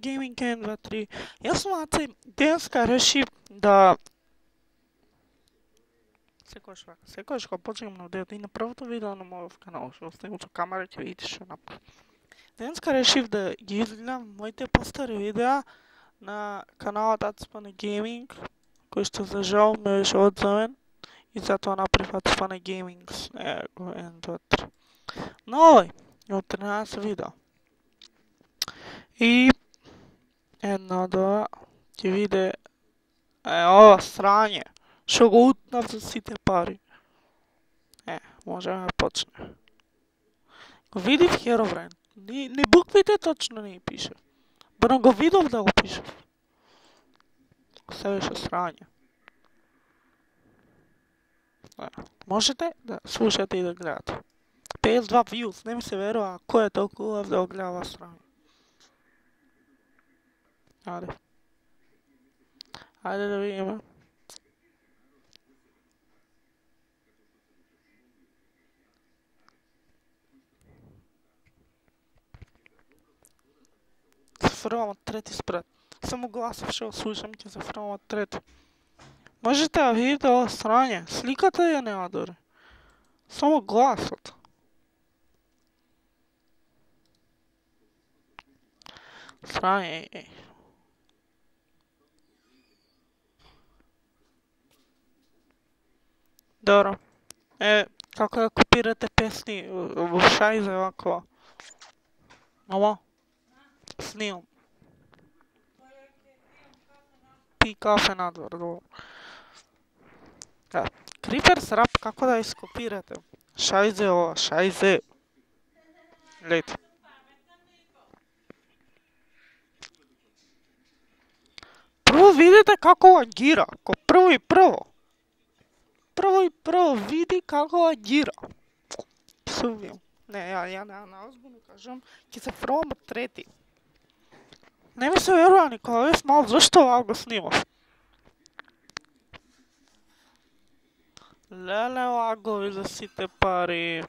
Gaming 1, 2, 3. Јас сум Аца и денеска решив да... Секојаш кога почнем на видеото и на првото видео на мојот канал, што снимам со камера, ќе видите што направам. Денеска решив да ги изгледам моите постари видеа на каналот Ацпана Gaming, кој што за жал ме беше одземен и затоа направив Ацпана Gaming с него 1, 2, 3. Но овој е од 13 видео. И една, два, ќе виде ова срање, што го утнав за сите пари. Можеме да почне. Го видив Herobrine. Не буквите точно не пише. Барем го видов да го пише. Се беше срање. Можете да слушате и да гледате. 52 views, не ми се верува кој е толку убав да го гледа ова срање. Ајде да видиме. Се фрлам од трети спред. Само гласов што слушам ќе се фрлам од трети. Можете да видите ова срање. Сликата ја нема дори. Само гласот. Срање, Добро. Како да копирате песни во шајзе вако. Ама? Снимам. Пи кафе надвор, добро. Creepers rap, како да ископирате? Шајзе ова, шајзе. Гледайте. Прво видите како лагира, ко прво и прво. Прво види како лагира. Се убијам. Не, ја наозбилно кажам, ќе се фрлам од трети. Не ми се верува никога, вес мал зашто оваа го снимав. Леле лагови за сите пари.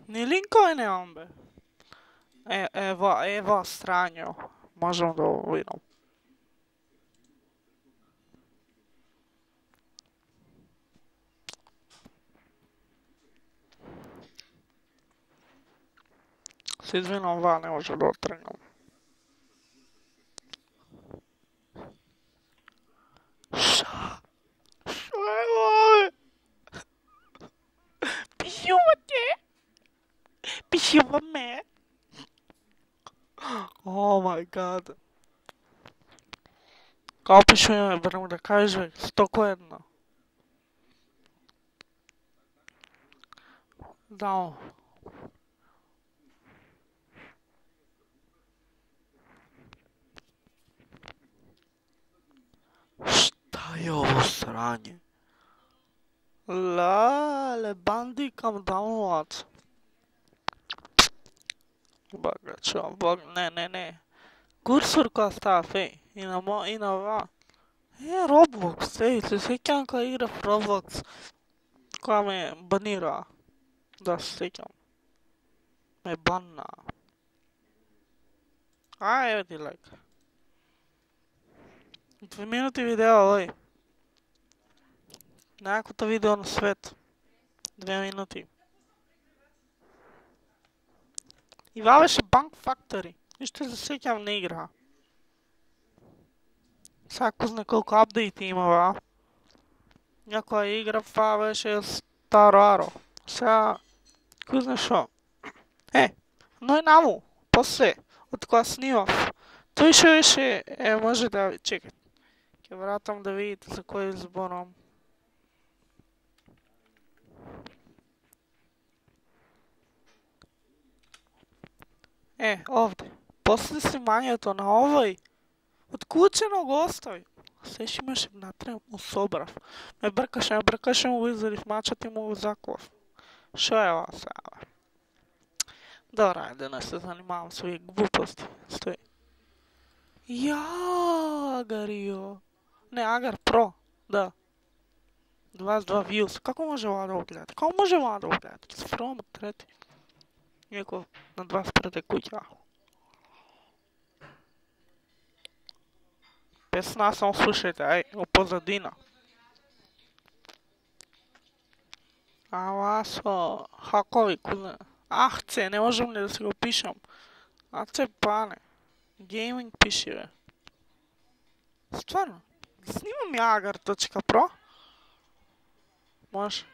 Ни линкови немам бе. Ева срањо. Можам да го видам. Се извинам, ова не може да отргнам. Шо е ова? Пишувате? Пишуваме? О май гад. Као пишуваме, барам да кажем, 101. Да. Шта е ово срање? Леле, банди кам download. Багачо, не. Курсор која став, и на ова. Roblox, се сеќам кога играв Roblox. Која ме банира. Да, се сеќам. Ме банна. Ево ти лайк. 2 минути видео, ој. Најакото видео на свет. 2 минути. И ова беше Bank Factory. Ништо се сеќам не игра. Сега ко знае колку апдейти има, Някоја игра, ова беше старо аро. Сега, ко знае шо. Но и наму, после, од кога снимав. Тој шо беше, може да, чекај. Ќе вратам да видите за кој зборам. Овде. После снимањето на овој, откучено го остави. Сеш имаше внатре, му собрав. Ме бркаше, му го иззарив мачат и му го заклав. Шо е ова сега? Добра, ајде не се занимавам со овие глупости. Стои. Агарио. Не, Агар Про, да. 22 views. Како може ова да го гледате? Како може ова да го гледате? Ќе се фрлам од трети. Иако на 25 е куќа. песна, само слушайте, ай, опозадина. Ала со хакови куле. Ахце, не можем ли да си го пишам? Аце пане. Гейминг пиши, бе. Стварно. Снимам ја agar.pro. Може.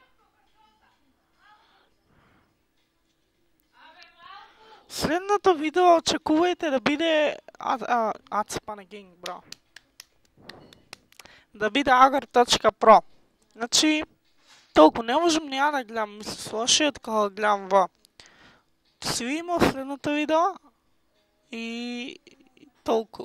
Следното видео очекувајте да биде аце пане гейминг, браво. Да биде agar.pro. Значи, толку не можам ни ја да гледам, ми се слошиот кога гледам во свимо следното видео и толку.